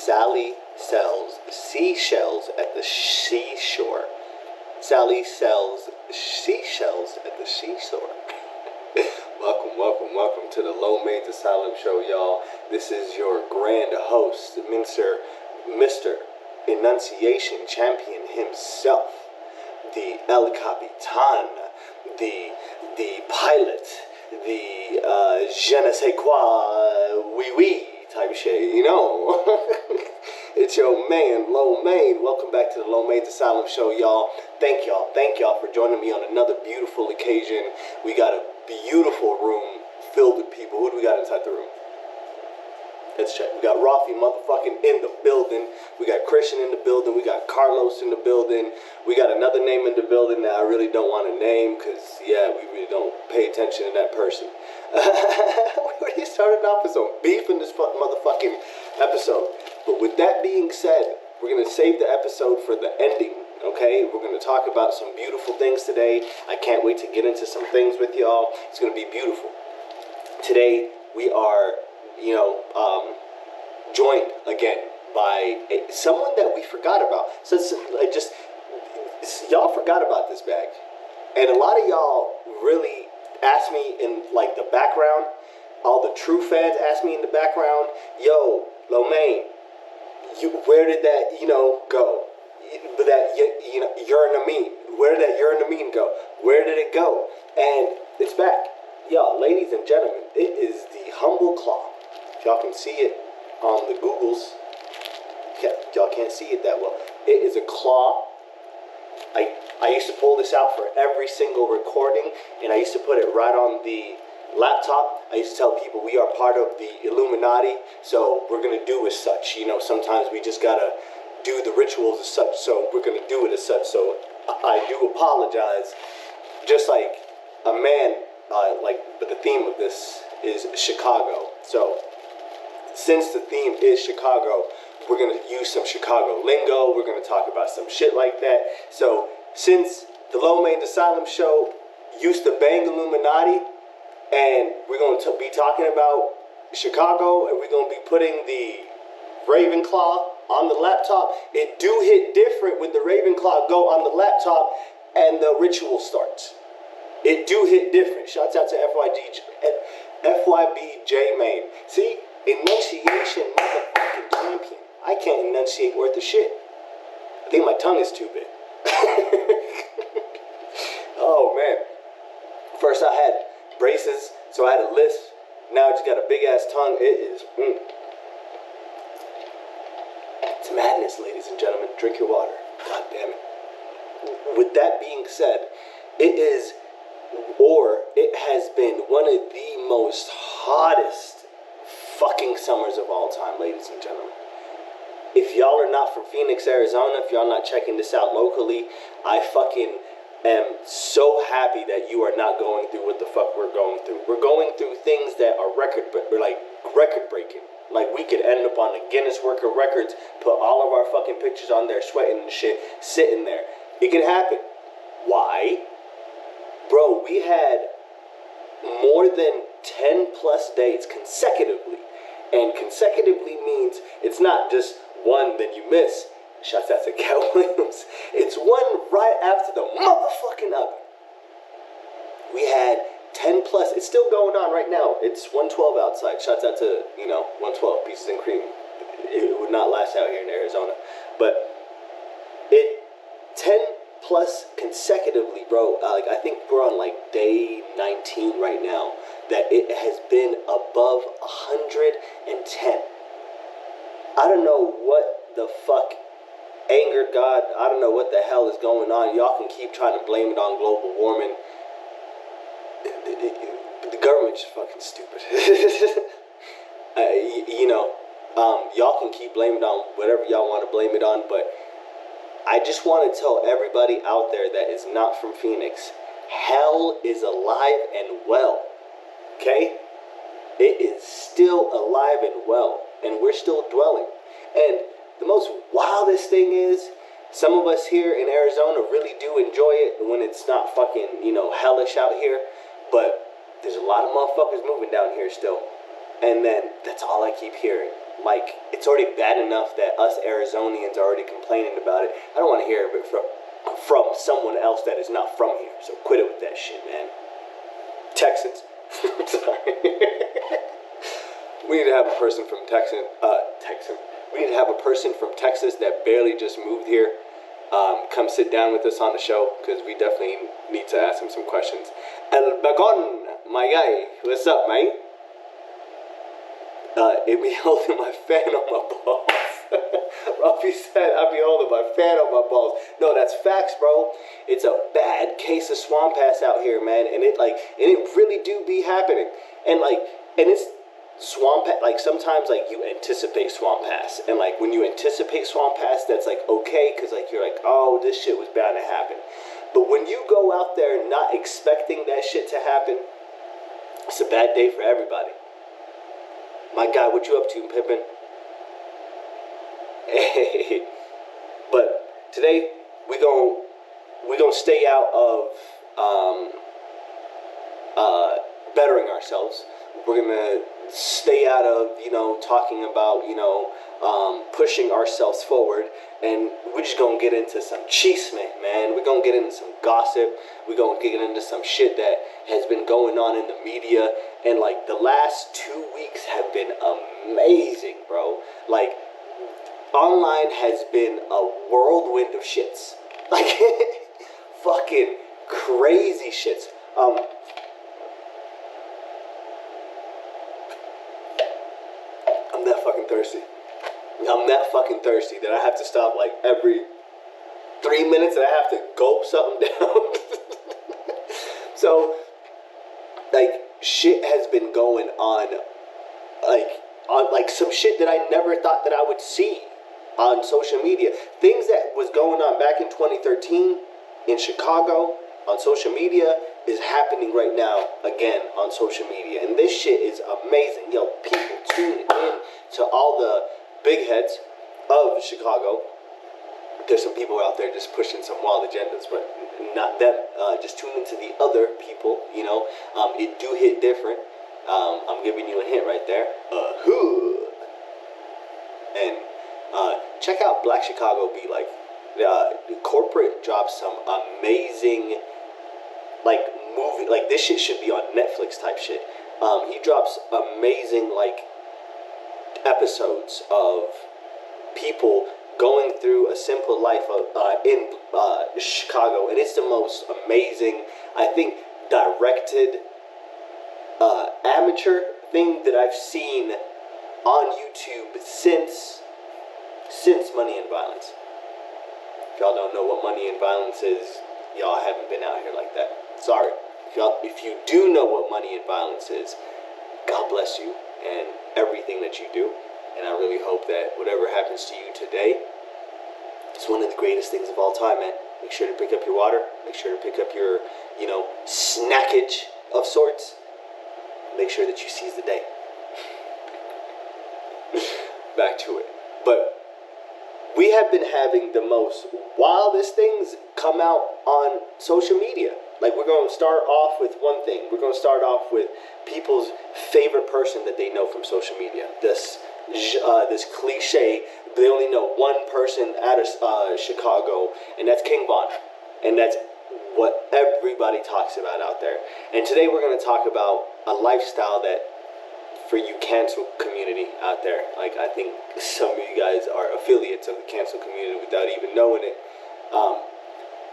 Sally sells seashells at the seashore. Sally sells seashells at the seashore. Welcome to the Low Maintenance Asylum Show, y'all. This is your grand host, Mr. Enunciation Champion himself, the El Capitan, the pilot, the je ne sais quoi, oui type shit, you know. It's your man, Low Main. Welcome back to the Low Maintenance Asylum Show, y'all. Thank y'all for joining me on another beautiful occasion. We got a beautiful room filled with people. Who do we got inside the room? Let's check. We got Rafi motherfucking in the building. We got Christian in the building. We got Carlos in the building. We got another name in the building that I really don't want to name because, yeah, we really don't pay attention to that person. We already started off with some beef in this motherfucking episode. But with that being said, we're going to save the episode for the ending, okay? We're going to talk about some beautiful things today. I can't wait to get into some things with y'all. It's going to be beautiful. Today, we are joined again by someone that we forgot about. So y'all forgot about this bag, and a lot of y'all really asked me in like the background. All the true fans asked me in the background, "Yo, Lomain, where did that go? That urinamine, where did that urinamine go? Where did it go?" And it's back, y'all, ladies and gentlemen. It is the Humble Claw. If y'all can see it on the Googles, y'all can't see it that well. It is a claw. I used to pull this out for every single recording, and I used to put it right on the laptop. I used to tell people we are part of the Illuminati, so we're gonna do as such. Sometimes we just gotta do the rituals as such, so we're gonna do it as such. So I do apologize. Just like a man, but the theme of this is Chicago. So since the theme is Chicago, we're going to use some Chicago lingo. We're going to talk about some shit like that. So since the Low Maintenance Asylum Show used to bang Illuminati, and we're going to be talking about Chicago, and we're going to be putting the Ravenclaw on the laptop, it do hit different when the Ravenclaw go on the laptop and the ritual starts. It do hit different. Shouts out to FYBJ Main. See? Enunciation motherfucking champion. I can't enunciate worth a shit. I think my tongue is too big. Oh man. First I had braces, so I had a lisp. Now I just got a big ass tongue. It is It's madness, ladies and gentlemen. Drink your water. God damn it. With that being said, it has been one of the most hottest fucking summers of all time, ladies and gentlemen. If y'all are not from Phoenix, Arizona, if y'all not checking this out locally, I fucking am so happy that you are not going through what the fuck we're going through. We're going through things that are record breaking. Like, we could end up on the Guinness World Records, put all of our fucking pictures on there, sweating and shit, sitting there. It can happen. Why? Bro, we had more than 10 plus days consecutively. And consecutively means it's not just one that you miss. Shouts out to Cat Williams. It's one right after the motherfucking other. We had 10 plus. It's still going on right now. It's 112 outside. Shouts out to, 112 pieces and cream. It would not last out here in Arizona. But 10 plus consecutively, bro. I think we're on day 19 right now. That it has been above 110. I don't know what the fuck angered God. I don't know what the hell is going on. Y'all can keep trying to blame it on global warming. The government's just fucking stupid. Y'all can keep blaming it on whatever y'all want to blame it on, but I just want to tell everybody out there that is not from Phoenix, hell is alive and well. Okay? It is still alive and well, and we're still dwelling. And the most wildest thing is, some of us here in Arizona really do enjoy it when it's not fucking, hellish out here. But there's a lot of motherfuckers moving down here still. And then that's all I keep hearing. like, it's already bad enough that us Arizonians are already complaining about it. I don't want to hear it from someone else that is not from here. So quit it with that shit, man. Texans. Sorry. We need to have a person from We need to have a person from Texas that barely just moved here come sit down with us on the show, because we definitely need to ask him some questions. El Bacon, my guy, what's up, mate? It be holding my fan on my balls. Ruffy said I be holding my fan on my balls. No, that's facts, bro. It's a bad case of swamp ass out here, man, and it really do be happening. And it's swamp, like, sometimes, like, you anticipate swamp pass, and, like, when you anticipate swamp pass, that's, like, okay, because, like, you're like, oh, this shit was bound to happen. But when you go out there not expecting that shit to happen, it's a bad day for everybody. My guy, what you up to, Pippin? Hey. But today we gonna stay out of bettering ourselves. We're gonna stay out of, talking about, pushing ourselves forward, and we're just gonna get into some chisme, man. We're gonna get into some gossip. We're gonna get into some shit that has been going on in the media, and, like, the last 2 weeks have been amazing, bro. Like, online has been a whirlwind of shits. Like, fucking crazy shits. I'm that fucking thirsty. I'm that fucking thirsty that I have to stop, like, every 3 minutes, and I have to gulp something down. So, like, shit has been going on, like some shit that I never thought that I would see on social media. Things that was going on back in 2013 in Chicago on social media is happening right now again on social media, and this shit is amazing. Yo, people tune in to all the big heads of Chicago. There's some people out there just pushing some wild agendas, but not them. Just tune into the other people. It do hit different. I'm giving you a hint right there. And check out Black Chicago Be. Like, corporate drops some amazing, like, movie. Like, this shit should be on Netflix type shit. He drops amazing, like, episodes of people going through a simple life in Chicago, and it's the most amazing, I think, directed amateur thing that I've seen on YouTube since Money and Violence. If y'all don't know what Money and Violence is, y'all haven't been out here like that. Sorry. If you do know what Money and Violence is, God bless you and everything that you do. And I really hope that whatever happens to you today is one of the greatest things of all time, man. Make sure to pick up your water. Make sure to pick up your, snackage of sorts. Make sure that you seize the day. Back to it. But we have been having the most wildest things come out on social media. Like, we're going to start off with one thing. We're going to start off with people's favorite person that they know from social media. This cliche, they only know one person out of Chicago, and that's King Von. And that's what everybody talks about out there. And today we're going to talk about a lifestyle that, for you cancel community out there, like, I think some of you guys are affiliates of the cancel community without even knowing it.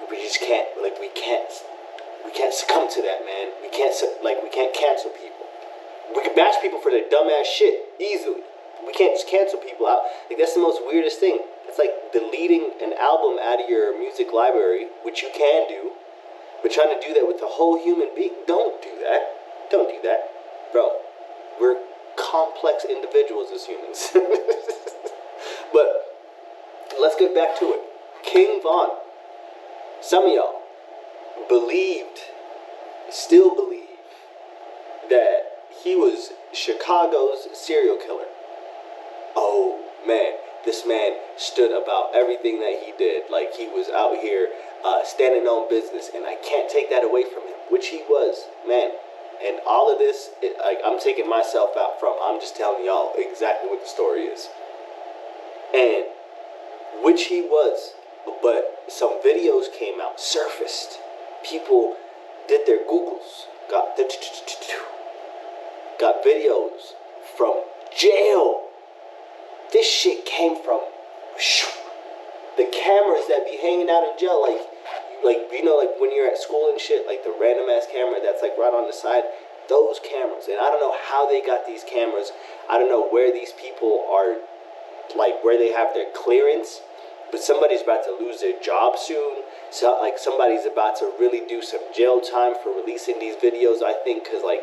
We just can't, like, we can't succumb to that, man. We can't cancel people. We can bash people for their dumbass shit easily. We can't just cancel people out. Like, that's the most weirdest thing. It's like deleting an album out of your music library, which you can do, but trying to do that with a whole human being. Don't do that. Don't do that. Bro, we're complex individuals as humans. But let's get back to it. King Von. Some of y'all still believe that he was Chicago's serial killer. Oh, man. This man stood about everything that he did. Like, he was out here standing on business, and I can't take that away from him, which he was. Man, And all of this, like, I'm taking myself out from. I'm just telling y'all exactly what the story is, and which he was. But some videos came out, surfaced. People did their Googles, got videos from jail. This shit came from the cameras that be hanging out in jail, like you know, like when you're at school and shit, like the random ass camera that's like right on the side. Those cameras, and I don't know how they got these cameras. I don't know where these people are, like where they have their clearance. But somebody's about to lose their job soon. So like somebody's about to really do some jail time for releasing these videos. I think because like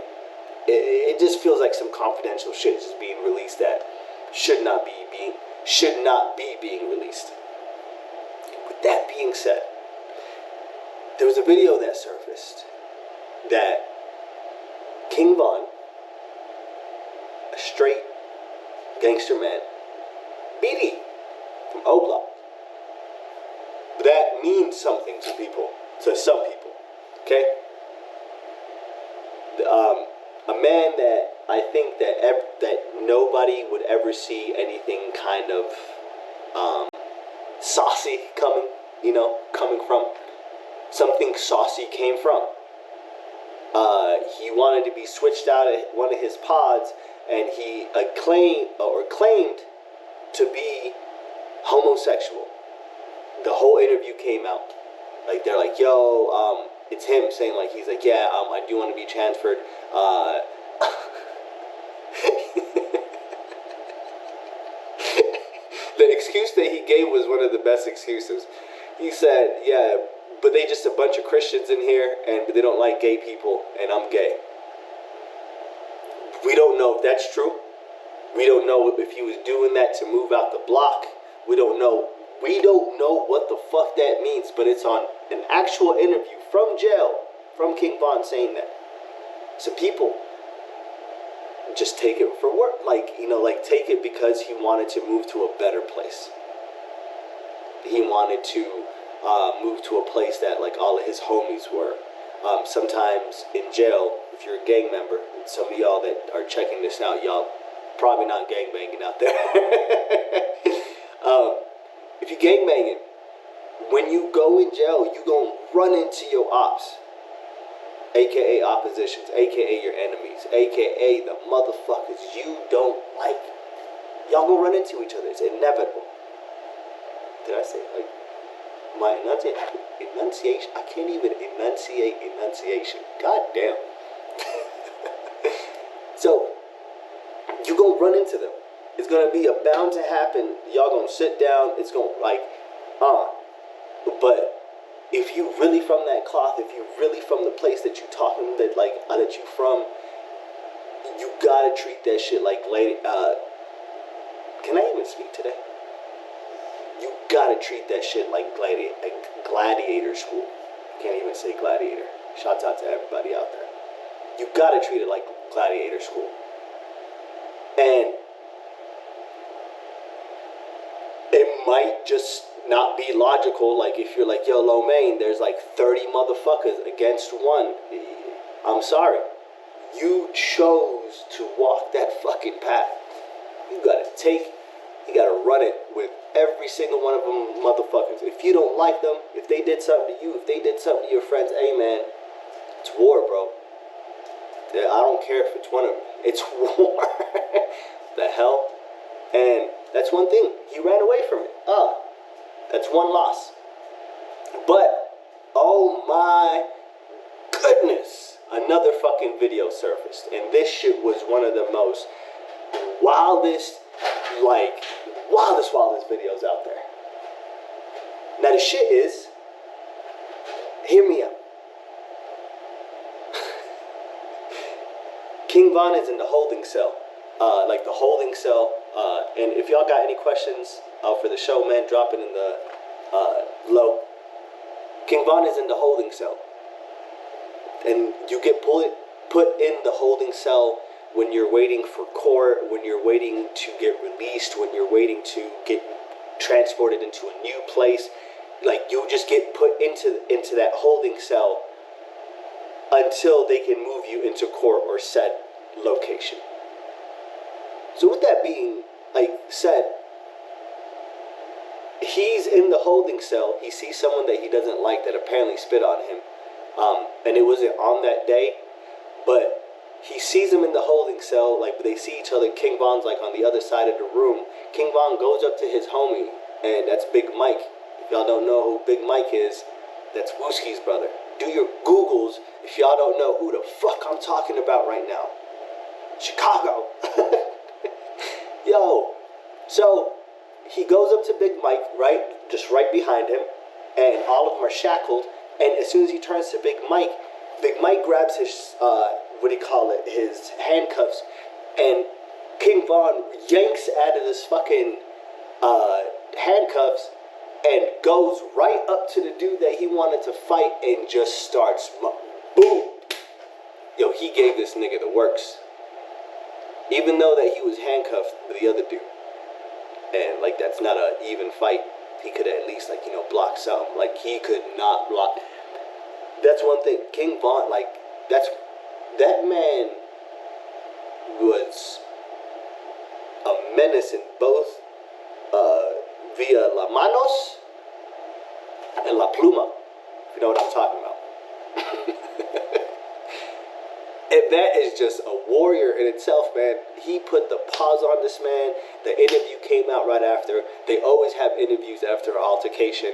it just feels like some confidential shit is just being released that should not be being released. With that being said, there was a video that surfaced that King Von, a straight gangster man, BD from O Block. That means something to people, to some people, okay? A man that I think that nobody would ever see anything kind of saucy coming from. Something saucy came from. He wanted to be switched out at one of his pods, and he claimed to be homosexual. The whole interview came out. Like they're like, yo, it's him saying like he's like, yeah, I do want to be transferred. The excuse that he gave was one of the best excuses. He said, yeah, but they just a bunch of Christians in here, and they don't like gay people, and I'm gay. We don't know if that's true. We don't know if he was doing that to move out the block. We don't know. We don't know what the fuck that means, but it's on an actual interview from jail, from King Von saying that. So people just take it for work, like take it because he wanted to move to a better place. He wanted to move to a place that like all of his homies were. Sometimes in jail, if you're a gang member, and some of y'all that are checking this out, y'all probably not gangbanging out there. If you gangbanging, when you go in jail, you gonna run into your ops, aka oppositions, aka your enemies, aka the motherfuckers you don't like. Y'all gonna run into each other. It's inevitable. Did I say like my enunciation? I can't even enunciate enunciation. God damn. So you gonna run into them. It's gonna be bound to happen. Y'all gonna sit down. It's gonna But if you really from that cloth, if you really from the place that you talking that you from, you gotta treat that shit like lady. Can I even speak today? You gotta treat that shit like gladiator school. I can't even say gladiator. Shouts out to everybody out there. You gotta treat it like gladiator school. And it might just not be logical. Like if you're like, yo, Lo Mein, there's like 30 motherfuckers against one. I'm sorry. You chose to walk that fucking path. You gotta run it with every single one of them motherfuckers. If you don't like them, if they did something to you, if they did something to your friends, hey man, it's war, bro. I don't care if it's one of them. It's war. The hell? And that's one thing. He ran away from it. That's one loss. But, oh my goodness, another fucking video surfaced. And this shit was one of the most wildest videos out there. Now the shit is, hear me out. King Von is in the holding cell. The holding cell. And if y'all got any questions for the show, man, drop it in the low. King Von is in the holding cell. And you get put in the holding cell when you're waiting for court, when you're waiting to get released, when you're waiting to get transported into a new place. Like, you just get put into that holding cell until they can move you into court or said location. So with that being said, he's in the holding cell. He sees someone that he doesn't like that apparently spit on him, and it wasn't on that day, but he sees him in the holding cell. Like they see each other. King Von's like on the other side of the room. King Von goes up to his homie, and that's Big Mike. If y'all don't know who Big Mike is, that's Wooski's brother. Do your Googles if y'all don't know who the fuck I'm talking about right now. Chicago. Yo, so he goes up to Big Mike, right, just right behind him, and all of them are shackled. And as soon as he turns to Big Mike grabs his his handcuffs, and King Von yanks out of this fucking handcuffs and goes right up to the dude that he wanted to fight and just starts boom. Yo, he gave this nigga the works. Even though that he was handcuffed with the other dude. And like that's not an even fight. He could at least block something. Like he could not block. That's one thing. King Von, that man was a menace in both via La Manos and La Pluma. If you know what I'm talking about. And that is just a warrior in itself, man. He put the pause on this man. The interview came out right after. They always have interviews after an altercation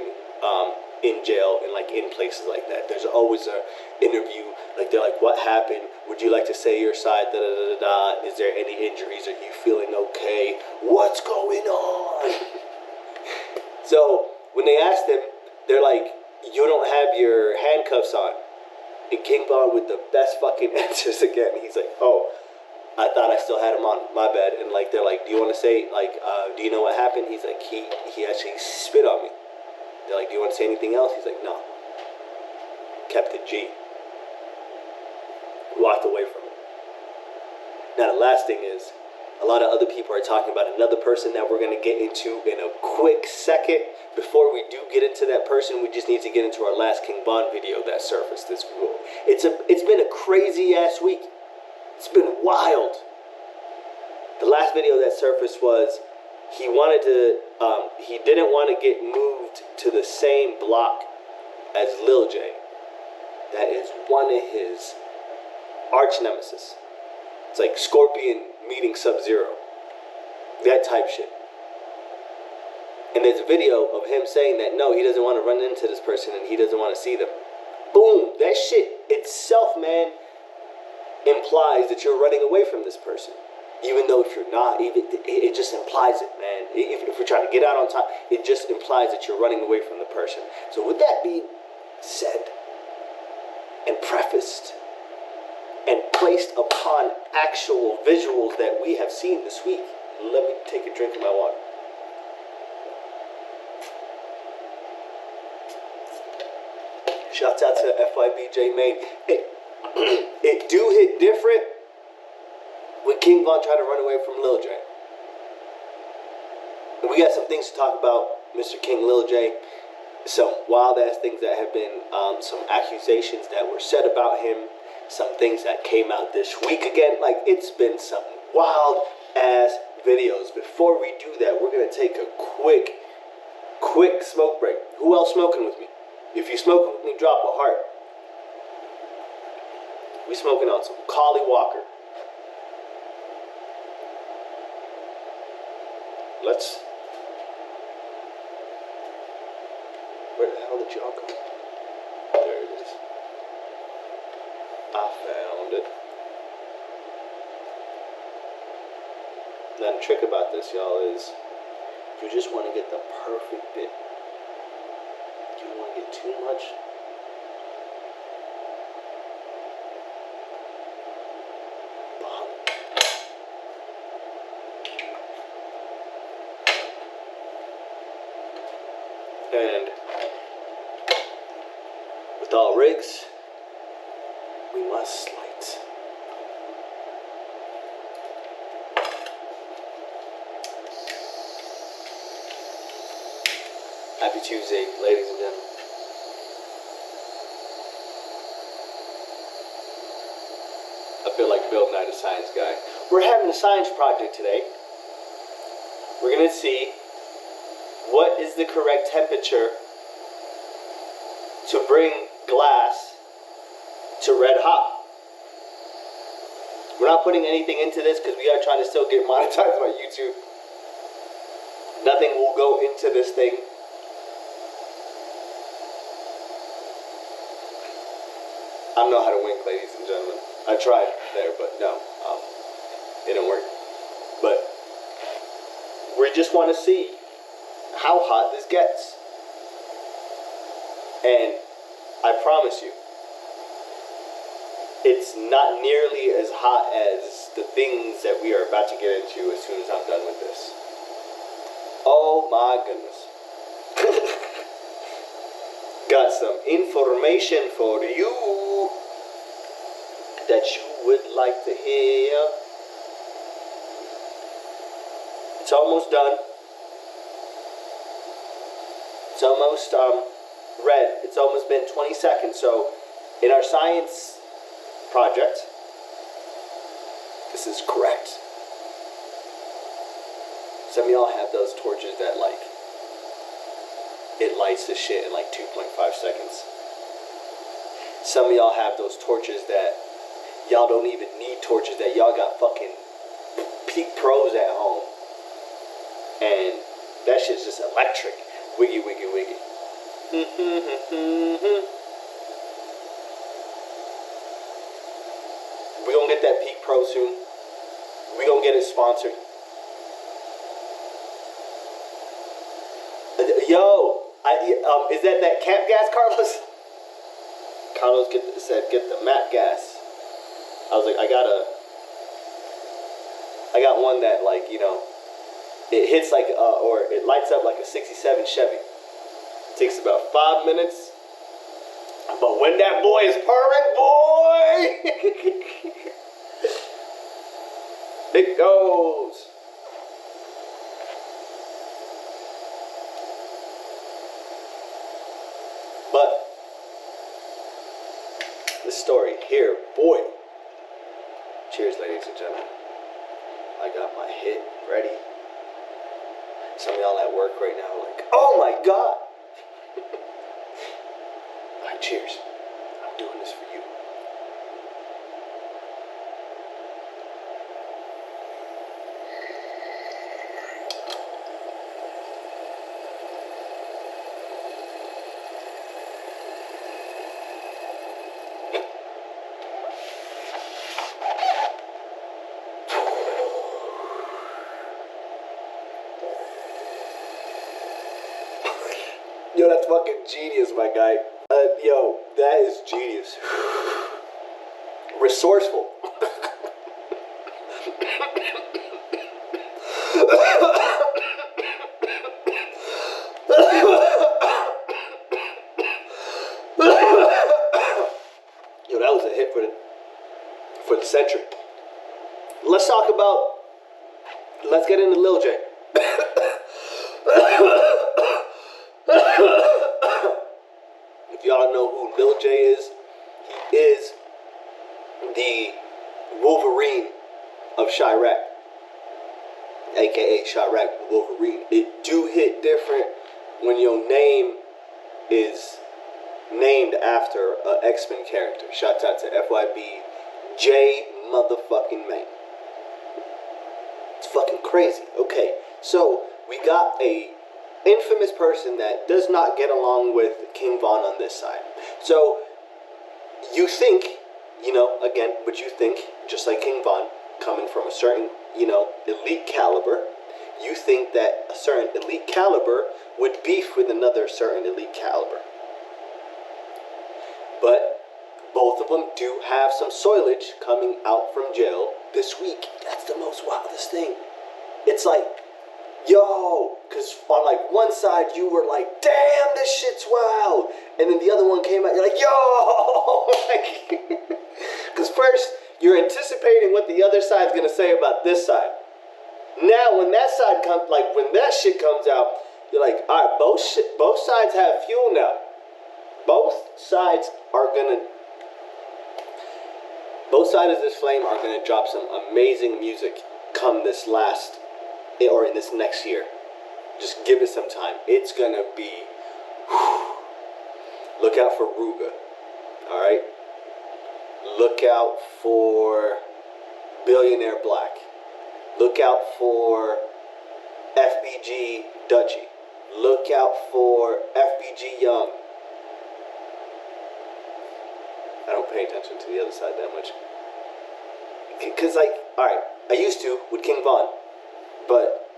in jail and in places like that. There's always an interview. Like they're like, what happened? Would you like to say your side? Da da da da da. Is there any injuries? Are you feeling okay? What's going on? So when they asked him, they're like, you don't have your handcuffs on. And King Von with the best fucking answers again. He's like, oh, I thought I still had him on. My bad. And they're like, do you want to say, do you know what happened? He's like, he actually spit on me. They're like, do you want to say anything else? He's like, no. Kept it G. Walked away from it. Now the last thing is, a lot of other people are talking about another person that we're going to get into in a quick second. Before we do get into that person, we just need to get into our last King Von video that surfaced this week. It's been a crazy ass week. It's been wild. The last video that surfaced was he didn't want to get moved to the same block as Lil J. That is one of his arch nemesis. It's like Scorpion meeting Sub-Zero. That type shit. And there's a video of him saying that no, he doesn't want to run into this person and he doesn't want to see them. Boom. That shit itself, man, implies that you're running away from this person. Even though if you're not, it just implies it, man. If we're trying to get out on time, it just implies that you're running away from the person. So with that being said and prefaced and placed upon actual visuals that we have seen this week, let me take a drink of my water. Shouts out to FYBJ Main. It do hit different when King Von tried to run away from Lil J. And we got some things to talk about, Mr. King Lil J. Some wild ass things that have been, some accusations that were said about him, some things that came out this week again. It's been some wild ass videos. Before we do that, we're gonna take a quick smoke break. Who else smoking with me? If you smoking with me, drop a heart. We smoking on some Collie Walker. Where the hell did y'all go? There it is. I found it. Now the trick about this, y'all, is you just want to get the perfect bit. You don't want to get too much. And with all rigs, we must light. Happy Tuesday, ladies and gentlemen. Bill Nye the Science Guy. We're having a science project today. We're gonna see what is the correct temperature to bring glass to red hot. We're not putting anything into this because we are trying to still get monetized by YouTube. Nothing will go into this thing. I don't know how to wink, ladies and gentlemen. I tried there, but no, it didn't work. But we just want to see how hot this gets. And I promise you, it's not nearly as hot as the things that we are about to get into as soon as I'm done with this. Oh my goodness. Got some information for you that you would like to hear. It's almost done. It's almost red. It's almost been 20 seconds. So in our science project, this is correct. Some of y'all have those torches that like it lights the shit in like 2.5 seconds. Some of y'all have those torches that y'all don't even need torches, that y'all got fucking Peak Pros at home. And that shit's just electric. Wiggy, wiggy, wiggy. We gonna get that Peak Pro soon. We gonna get it sponsored. Yo, is that camp gas, Carlos? Carlos said get the map gas. I was like, I got one that, like, you know, it hits like or it lights up like a '67 Chevy. It takes about 5 minutes, but when that boy is purring, boy, it goes. But the story here, boy. Cheers, ladies and gentlemen. I got my hit ready. Some of y'all at work right now like, oh my God. Alright, cheers. I'm doing this for you. Yo, that's fucking genius, my guy. Yo, that is genius. Resourceful. Yo, that was a hit for the century. Let's get into Lil J. If y'all know who Lil J is, he is the Wolverine of Chirac, aka Chirac Wolverine. It do hit different when your name is named after an X-Men character. Shout out to FYB J motherfucking May. It's fucking crazy. Okay, so we got a infamous person that does not get along with King Von on this side. So you think, you know, again, but you think, just like King Von, coming from a certain, you know, elite caliber, you think that a certain elite caliber would beef with another certain elite caliber. But both of them do have some soilage coming out from jail this week. That's the most wildest thing. It's like, yo, because on like one side you were like, damn, this shit's wild. And then the other one came out, you're like, yo. Because first, you're anticipating what the other side's going to say about this side. Now, when that side comes, like when that shit comes out, you're like, all right, both sides have fuel now. Both sides are going to Both sides of this flame are going to drop some amazing music come this last, or in this next year. Just give it some time. It's going to be, whew. Look out for Ruga, all right? Look out for Billionaire Black. Look out for FBG Dutchy. Look out for FBG Young. I don't pay attention to the other side that much. Because, like, alright, I used to with King Von, but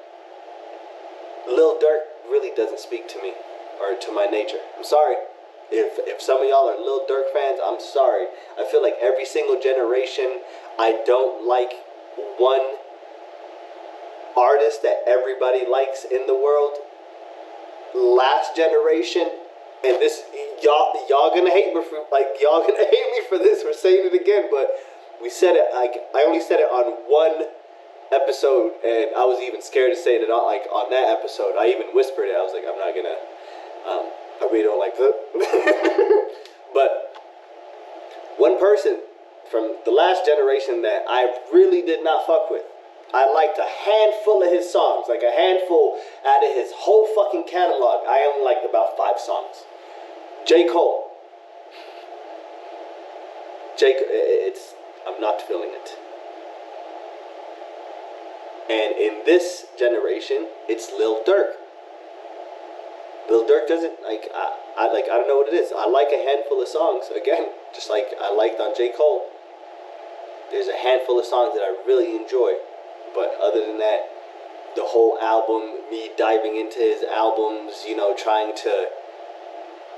Lil Durk really doesn't speak to me or to my nature. I'm sorry. If some of y'all are Lil Durk fans, I'm sorry. I feel like every single generation, I don't like one artist that everybody likes in the world. Last generation, and this y'all gonna hate me for, like, y'all gonna hate me for this, for saying it again, but we said it, like, I only said it on one episode, and I was even scared to say it on, like, on that episode. I even whispered it. I was like, I'm not gonna, I really don't like that. But one person from the last generation that I really did not fuck with, I liked a handful of his songs, like a handful out of his whole fucking catalog. I only liked about 5 songs. J. Cole. I'm not feeling it. And in this generation, it's Lil Durk. Lil Durk doesn't, like, I don't know what it is. I like a handful of songs. Again, just like I liked on J. Cole. There's a handful of songs that I really enjoy. But other than that, the whole album, me diving into his albums, you know, trying to,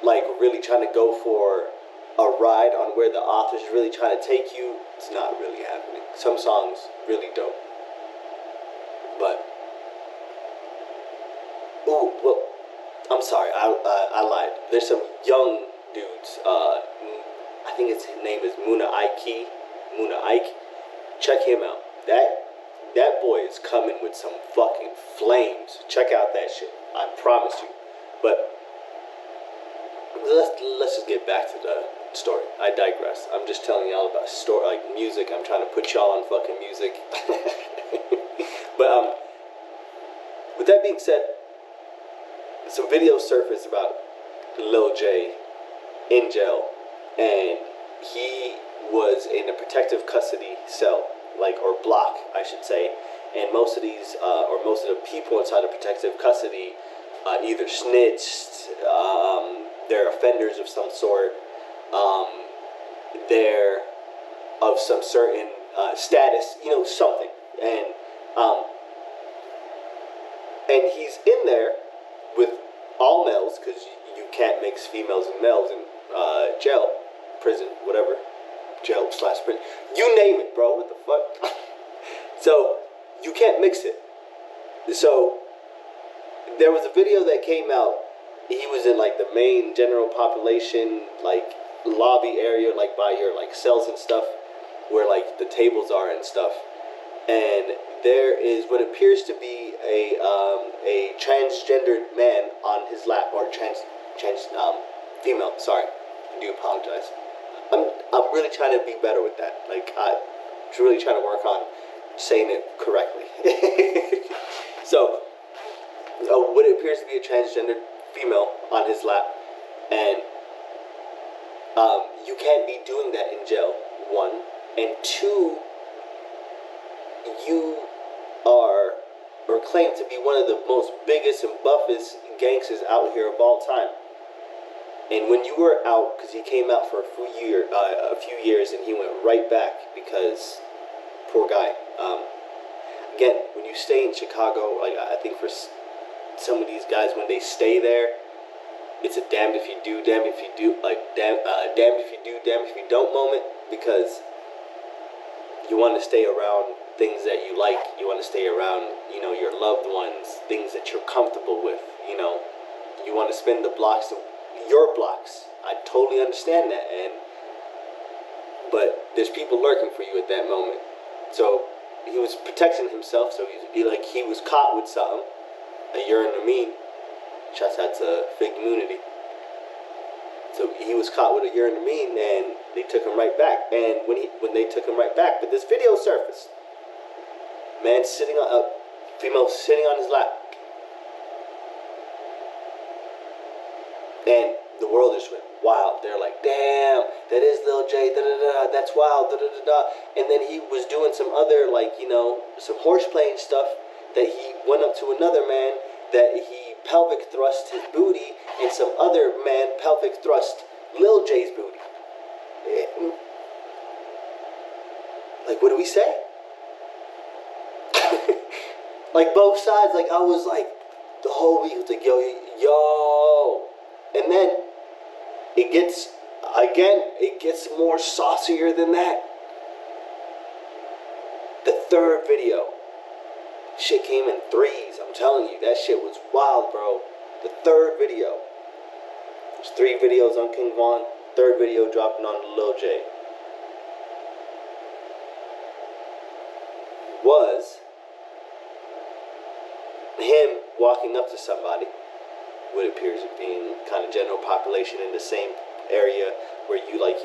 like, really trying to go for a ride on where the author's really trying to take you, it's not really happening. Some songs really dope. But, ooh, well, I'm sorry, I lied. There's some young dudes. I think his name is Muna Ike. Check him out. That boy is coming with some fucking flames. Check out that shit. I promise you. But let's just get back to the story. I digress. I'm just telling y'all about story, like music. I'm trying to put y'all on fucking music. But with that being said, some videos surfaced about Lil J in jail, and he was in a protective custody cell, like, or block, I should say. And most of these, or most of the people inside of protective custody, either snitched, they're offenders of some sort, they're of some certain status, you know, something. And he's in there with all males, because you can't mix females and males in jail, prison, whatever, jail/prison, you name it, bro. What the fuck? So you can't mix it. So there was a video that came out. He was in, like, the main general population, like, lobby area, like by your, like, cells and stuff, where, like, the tables are and stuff. And there is what appears to be a transgendered man on his lap, or female. Sorry, I do apologize. I'm really trying to be better with that. Like, I'm really trying to work on saying it correctly. So, what appears to be a transgendered female on his lap, and you can't be doing that in jail. 1, and 2. You are, or claim to be, one of the most biggest and buffest gangsters out here of all time. And when you were out, because he came out for a few years, and he went right back because, poor guy. Again, when you stay in Chicago, like, I think for some of these guys, when they stay there, it's a damned if you do, damned if you do, like, damned if you do, damned if you don't moment, because you want to stay around things that you like. You want to stay around, you know, your loved ones, things that you're comfortable with, you know. You want to spend the blocks, your blocks. I totally understand that, but there's people lurking for you at that moment. So he was protecting himself, so he was caught with something, a urine. Shouts out to Fig Immunity. So he was caught with a urine, and They took him right back. And when they took him right back, but this video surfaced. Man sitting on a female sitting on his lap. And the world just went wild. They're like, damn, that is Lil J, da da da, that's wild, da da da da. And then he was doing some other, like, some horseplay and stuff, that he went up to another man, that he pelvic thrust his booty, and some other man pelvic thrust Lil J's booty. Like, what do we say? Like, both sides, like, I was like, the whole week, was like, yo. And then, it gets more saucier than that. The third video. Shit came in threes, I'm telling you. That shit was wild, bro. The third video. There's 3 videos on King Von. Third video dropping on Lil J. Was him walking up to somebody, what appears to be kind of general population in the same area where you, like,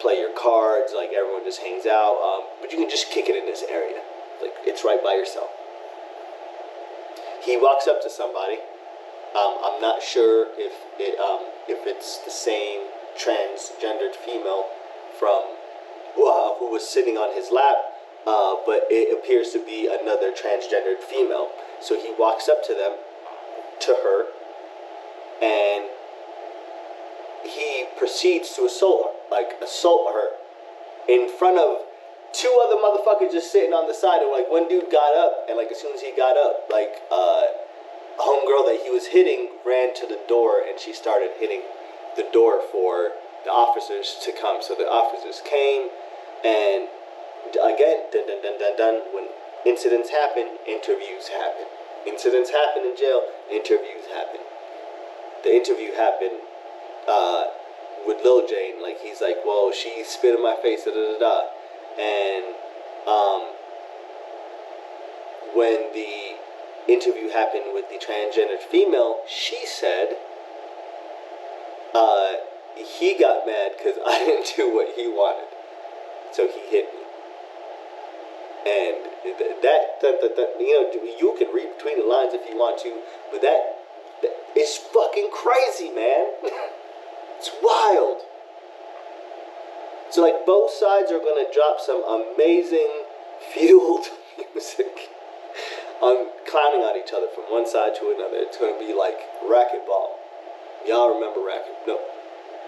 play your cards, like everyone just hangs out, but you can just kick it in this area, like it's right by yourself. He walks up to somebody. I'm not sure if it's the same transgendered female from who was sitting on his lap, but it appears to be another transgendered female. So he walks up to her, and he proceeds to assault her in front of 2 other motherfuckers just sitting on the side. And like, one dude got up, and like as soon as he got up, like a homegirl that he was hitting ran to the door, and she started hitting the door for the officers to come. So the officers came, and again, dun. When incidents happen, interviews happen. Incidents happen in jail, interviews happen. The interview happened with Lil J. Like, he's like, well, she spit in my face, da da da da. And when the interview happened with the transgendered female, she said he got mad because I didn't do what he wanted, so he hit me. And that you can read between the lines if you want to, but that is fucking crazy, man. It's wild. So like, both sides are gonna drop some amazing fueled music on clowning on each other from one side to another. It's gonna be like racquetball. Y'all remember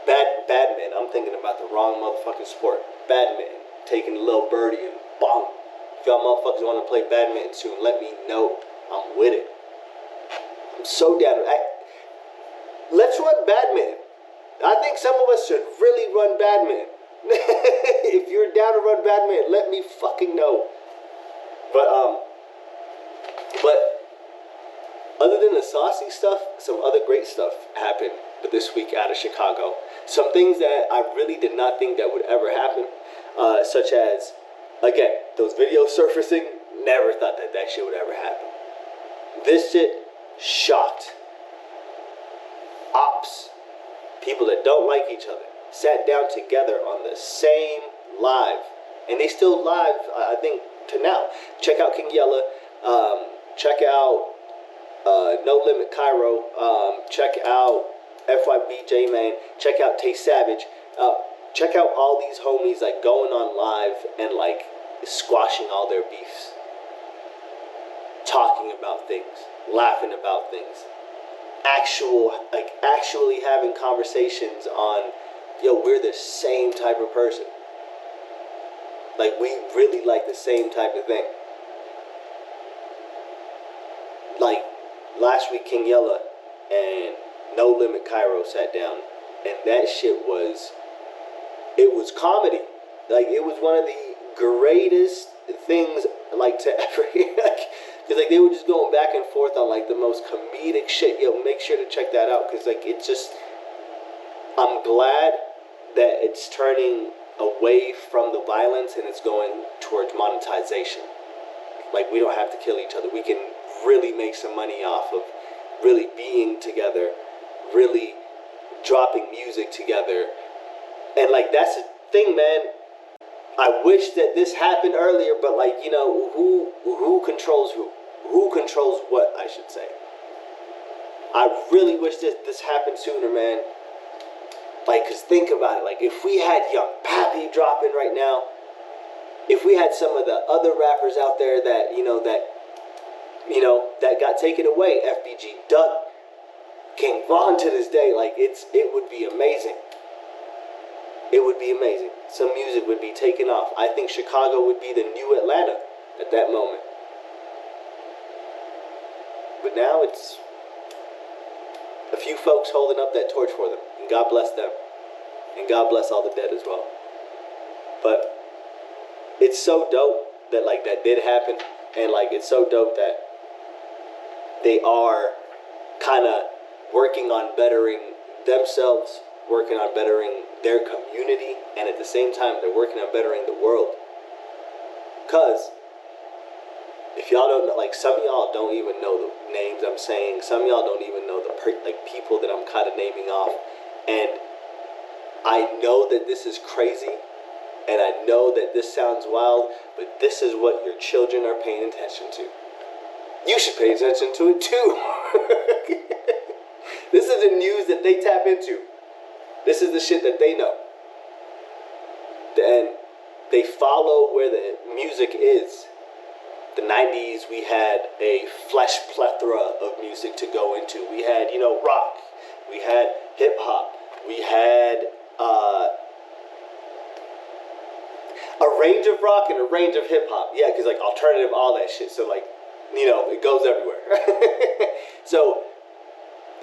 badminton. I'm thinking about the wrong motherfucking sport. Badminton. Taking a little birdie and bonk. If y'all motherfuckers want to play badminton soon, let me know. I'm with it. I'm so down. Let's run badminton. I think some of us should really run badminton. If you're down to run badminton, let me fucking know. But other than the saucy stuff, some other great stuff happened this week out of Chicago. Some things that I really did not think that would ever happen, such as, again, those videos surfacing. Never thought that shit would ever happen. This shit shocked. Ops, people that don't like each other, sat down together on the same live, and they still live, I think, to now. Check out King Yella, check out No Limit Cairo, check out FYB J-Man, check out Tay Savage, check out all these homies like going on live and like squashing all their beefs, talking about things, laughing about things, actually having conversations on, yo, we're the same type of person. Like, we really like the same type of thing. Like, last week, King Yella and No Limit Cairo sat down, and that shit was comedy. Like, it was one of the greatest things, like, to ever hear. Because, like, they were just going back and forth on, like, the most comedic shit. Yo, make sure to check that out, because, like, it's just, I'm glad that it's turning away from the violence and it's going towards monetization. Like, we don't have to kill each other. We can really make some money off of really being together, really dropping music together. And, like, that's thing, man. I wish that this happened earlier, but like, who controls who? Who controls what, I should say. I really wish this happened sooner, man. Like, cause think about it. Like, if we had Young Pappy dropping right now, if we had some of the other rappers out there that that got taken away, FBG Duck, King Von to this day, like it would be amazing. It would be amazing. Some music would be taken off. I think Chicago would be the new Atlanta at that moment. But now it's a few folks holding up that torch for them. And God bless them. And God bless all the dead as well. But it's so dope that like that did happen. And like it's so dope that they are kind of working on bettering themselves, working on bettering their community, and at the same time they're working on bettering the world. Cause if y'all don't know, like some of y'all don't even know the names I'm saying, some of y'all don't even know the people that I'm kind of naming off, and I know that this is crazy, and I know that this sounds wild, but this is what your children are paying attention to. You should pay attention to it too. This is the news that they tap into. This is the shit that they know. And they follow where the music is. The 90s, we had a flesh plethora of music to go into. We had, rock. We had hip hop. We had a range of rock and a range of hip hop. Yeah, because like alternative, all that shit. So like, it goes everywhere. So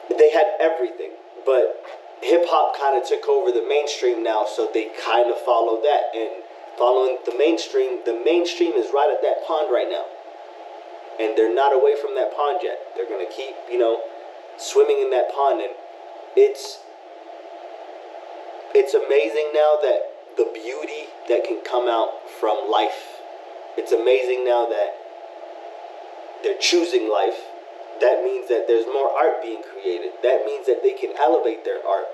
they had everything, but hip hop kind of took over the mainstream now, so they kind of follow that. And following the mainstream is right at that pond right now. And they're not away from that pond yet. They're going to keep, swimming in that pond. And it's amazing now that the beauty that can come out from life. It's amazing now that they're choosing life. That means that there's more art being created. That means that they can elevate their art.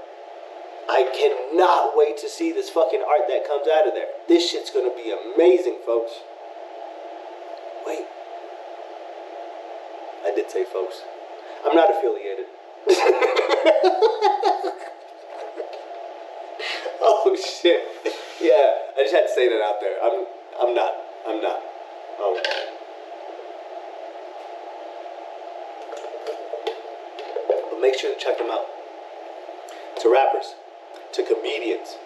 I cannot wait to see this fucking art that comes out of there. This shit's gonna be amazing, folks. Wait. I did say folks. I'm not affiliated. Oh shit. Yeah, I just had to say that out there. I'm not. But make sure to check them out. To rappers, to comedians.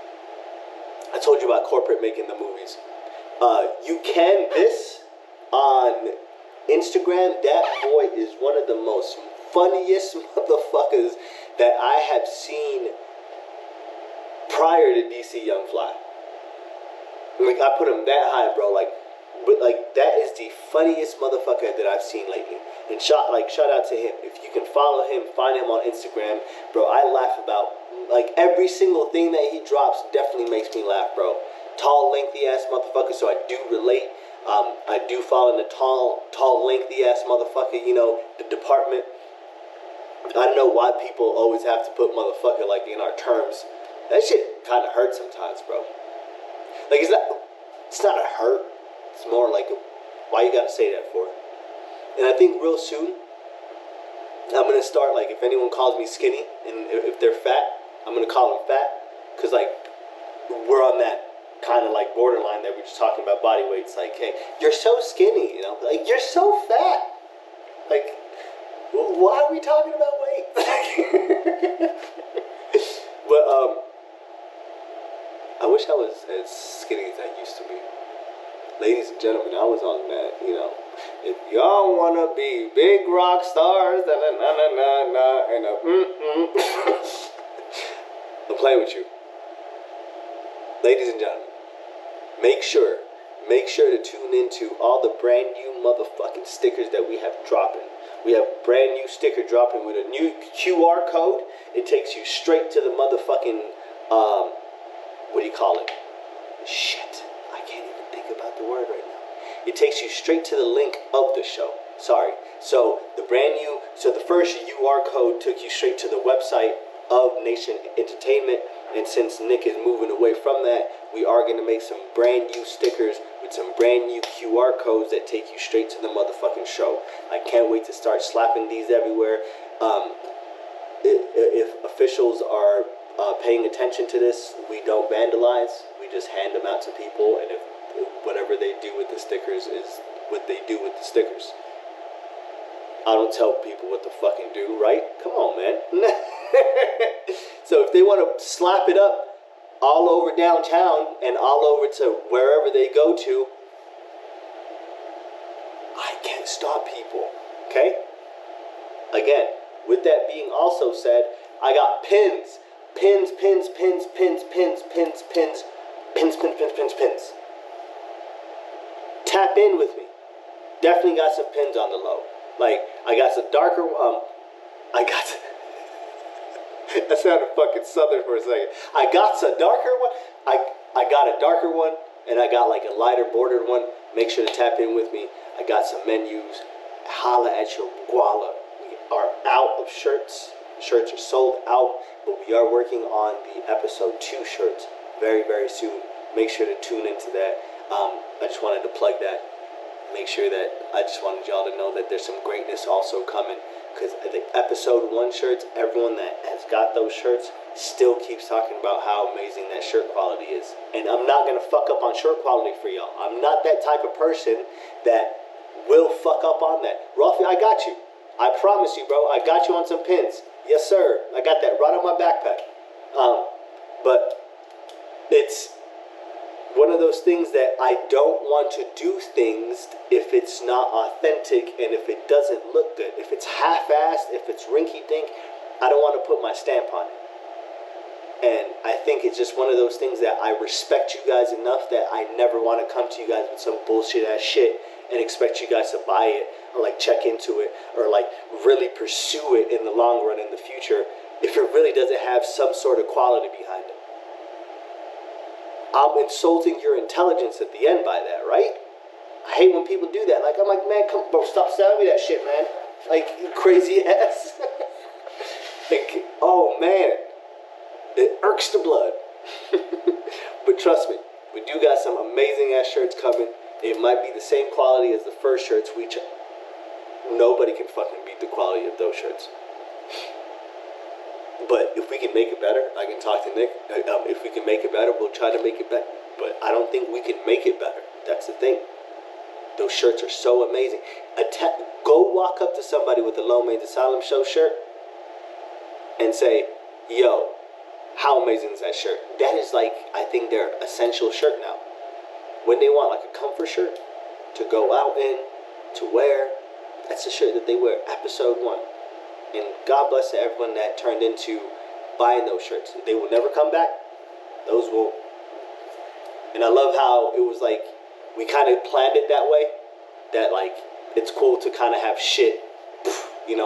I told you about corporate making the movies. You can this on Instagram. That boy is one of the most funniest motherfuckers that I have seen prior to DC Young Fly. Like I put him that high, bro. But that is the funniest motherfucker that I've seen lately. And shout out to him. If you can follow him, find him on Instagram, bro. I laugh about every single thing that he drops. Definitely makes me laugh, bro. Tall, lengthy ass motherfucker. So I do relate. I do fall in the tall, lengthy ass motherfucker. The department. I don't know why people always have to put motherfucker in our terms. That shit kind of hurts sometimes, bro. It's not a hurt. It's more like why you gotta say that for? And I think real soon, I'm gonna start if anyone calls me skinny and if they're fat, I'm gonna call them fat, cause we're on that kind of borderline that we're just talking about body weight. It's hey, you're so skinny, you're so fat. Why are we talking about weight? But I wish I was as skinny as I used to be. Ladies and gentlemen, I was on that, if y'all wanna be big rock stars, and I'm playing with you. Ladies and gentlemen, make sure to tune into all the brand new motherfucking stickers that we have dropping. We have brand new sticker dropping with a new QR code. It takes you straight to the motherfucking, what do you call it? Shit, I can't even think about the word right now. It takes you straight to the link of the show. Sorry. So the first UR code took you straight to the website of Nation Entertainment. And since Nick is moving away from that, we are going to make some brand new stickers with some brand new QR codes that take you straight to the motherfucking show. I can't wait to start slapping these everywhere. If officials are paying attention to this, we don't vandalize. We just hand them out to people, and if whatever they do with the stickers is what they do with the stickers. I don't tell people what to fucking do, right? Come on, man. So if they want to slap it up all over downtown and all over to wherever they go to, I can't stop people, okay? Again, with that being also said, I got pins. Pins. Tap in with me. Definitely got some pins on the low. Like, I got some darker, that sounded fucking southern for a second. I got some darker one. I got a darker one, and I got like a lighter bordered one. Make sure to tap in with me. I got some menus. Holla at your guala. We are out of shirts. Shirts are sold out, but we are working on the episode 2 shirts very, very soon. Make sure to tune into that. I just wanted to plug that. Make sure that I just wanted y'all to know that there's some greatness also coming, because the episode 1 shirts, everyone that has got those shirts still keeps talking about how amazing that shirt quality is. And I'm not going to fuck up on shirt quality for y'all. I'm not that type of person that will fuck up on that. Ralphie, I got you. I promise you, bro. I got you on some pins. Yes, sir. I got that right on my backpack. But it's one of those things that I don't want to do things if it's not authentic and if it doesn't look good. If it's half-assed, if it's rinky-dink, I don't want to put my stamp on it. And I think it's just one of those things that I respect you guys enough that I never want to come to you guys with some bullshit-ass shit and expect you guys to buy it or like check into it or like really pursue it in the long run in the future if it really doesn't have some sort of quality behind it. I'm insulting your intelligence at the end by that, right? I hate when people do that. Like, I'm like, man, come, bro, stop selling me that shit, man. Like, you crazy ass. Like, oh, man. It irks the blood. But trust me, we do got some amazing ass shirts coming. It might be the same quality as the first shirts. Nobody can fucking beat the quality of those shirts. But if we can make it better, I can talk to Nick. If we can make it better, we'll try to make it better. But I don't think we can make it better. That's the thing. Those shirts are so amazing. Go walk up to somebody with a Low Main's Asylum Show shirt and say, yo, how amazing is that shirt? That is like, I think their essential shirt now. When they want like a comfort shirt to go out in, to wear, that's the shirt that they wear. Episode 1. And God bless to everyone that turned into buying those shirts. They will never come back. Those will. And I love how it was like, we kind of planned it that way. That like, it's cool to kind of have shit, in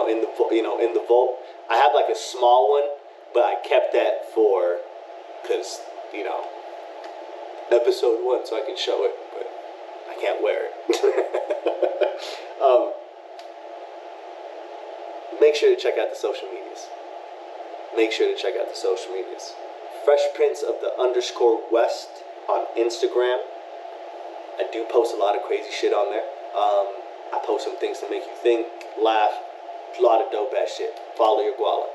the vault. I have like a small one, but I kept that for, because, episode 1, so I can show it, but I can't wear it. Make sure to check out the social medias. Fresh Prince of the _West on Instagram. I do post a lot of crazy shit on there. I post some things to make you think, laugh, a lot of dope ass shit. Follow your guala.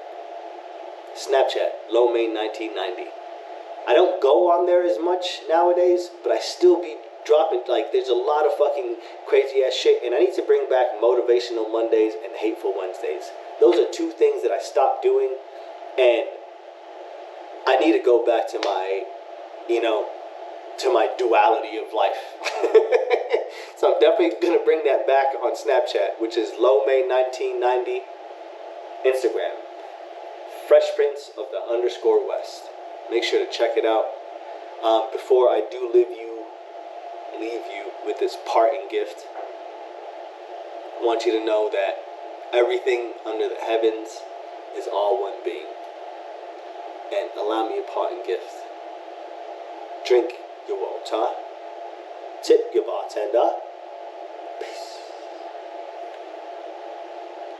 Snapchat, lowmain1990. I don't go on there as much nowadays, but I still be dropping, like, there's a lot of fucking crazy ass shit, and I need to bring back Motivational Mondays and Hateful Wednesdays. Those are 2 things that I stopped doing, and I need to go back to my, to my duality of life. So I'm definitely going to bring that back on Snapchat, which is lowmain1990. Instagram, Fresh Prince of the _West. Make sure to check it out. Before I do leave you with this parting gift, I want you to know that everything under the heavens is all one being. And allow me a parting gift. Drink your water. Tip your bartender.